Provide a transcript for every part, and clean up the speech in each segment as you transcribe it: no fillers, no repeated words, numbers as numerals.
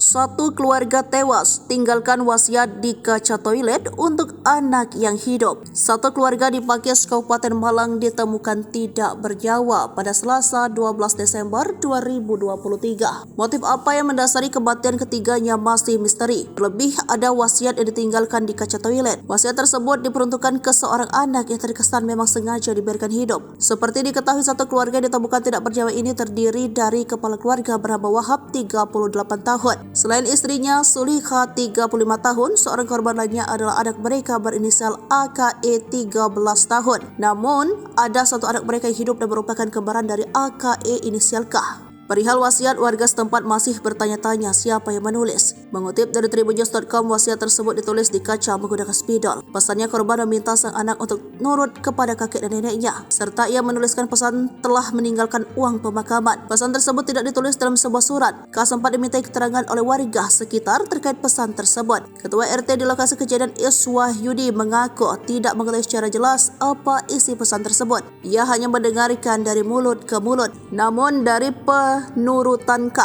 Satu keluarga tewas tinggalkan wasiat di kaca toilet untuk anak yang hidup. Satu keluarga di Pakis, Kabupaten Malang ditemukan tidak bernyawa pada Selasa 12 Desember 2023. Motif apa yang mendasari kematian ketiganya masih misteri. Terlebih ada wasiat yang ditinggalkan di kaca toilet. Wasiat tersebut diperuntukkan ke seorang anak yang terkesan memang sengaja dibiarkan hidup. Seperti diketahui, satu keluarga yang ditemukan tidak bernyawa ini terdiri dari kepala keluarga bernama Wahab 38 tahun. Selain istrinya Sulika 35 tahun, seorang korban lainnya adalah anak mereka berinisial AKE 13 tahun. Namun, ada satu anak mereka yang hidup dan merupakan kembaran dari AKE inisial K. Perihal wasiat, warga setempat masih bertanya-tanya siapa yang menulis. Mengutip dari tribunnews.com, wasiat tersebut ditulis di kaca menggunakan spidol. Pesannya, korban meminta sang anak untuk nurut kepada kakek dan neneknya, serta ia menuliskan pesan telah meninggalkan uang pemakaman. Pesan tersebut tidak ditulis dalam sebuah surat. Sempat dimintai keterangan oleh warga sekitar terkait pesan tersebut. Ketua RT di lokasi kejadian, Iswahyudi, mengaku tidak mengetahui secara jelas apa isi pesan tersebut. Ia hanya mendengarkan dari mulut ke mulut. Namun dari penurutan K,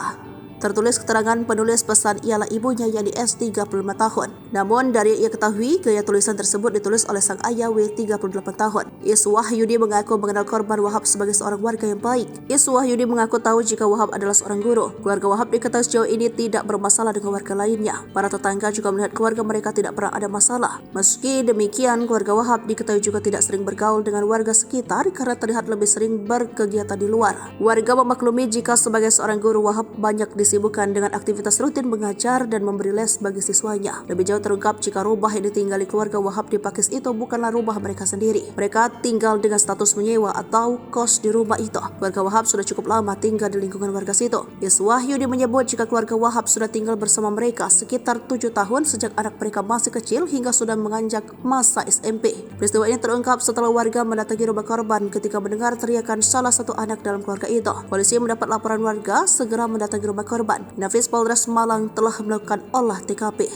tertulis keterangan penulis pesan ialah ibunya yang di S 35 tahun. Namun dari ia ketahui, gaya tulisan tersebut ditulis oleh sang ayah W 38 tahun. Iswahyudi mengaku mengenal korban Wahab sebagai seorang warga yang baik. Iswahyudi mengaku tahu jika Wahab adalah seorang guru. Keluarga Wahab diketahui sejauh ini tidak bermasalah dengan warga lainnya. Para tetangga juga melihat keluarga mereka tidak pernah ada masalah. Meski demikian, keluarga Wahab diketahui juga tidak sering bergaul dengan warga sekitar karena terlihat lebih sering berkegiatan di luar. Warga memaklumi jika sebagai seorang guru, Wahab banyak disibukkan dengan aktivitas rutin mengajar dan memberi les bagi siswanya. Lebih jauh terungkap jika rumah yang ditinggali keluarga Wahab di Pakis itu bukanlah rumah mereka sendiri. Mereka tinggal dengan status menyewa atau kos di rumah itu. Keluarga Wahab sudah cukup lama tinggal di lingkungan warga situ. Iswahyudi menyebut jika keluarga Wahab sudah tinggal bersama mereka sekitar 7 tahun sejak anak mereka masih kecil hingga sudah menganjak masa SMP. Peristiwa ini terungkap setelah warga mendatangi rumah korban ketika mendengar teriakan salah satu anak dalam keluarga itu. Polisi mendapat laporan warga segera mendatangi rumah korban. Nafis Polres Malang telah melakukan olah TKP.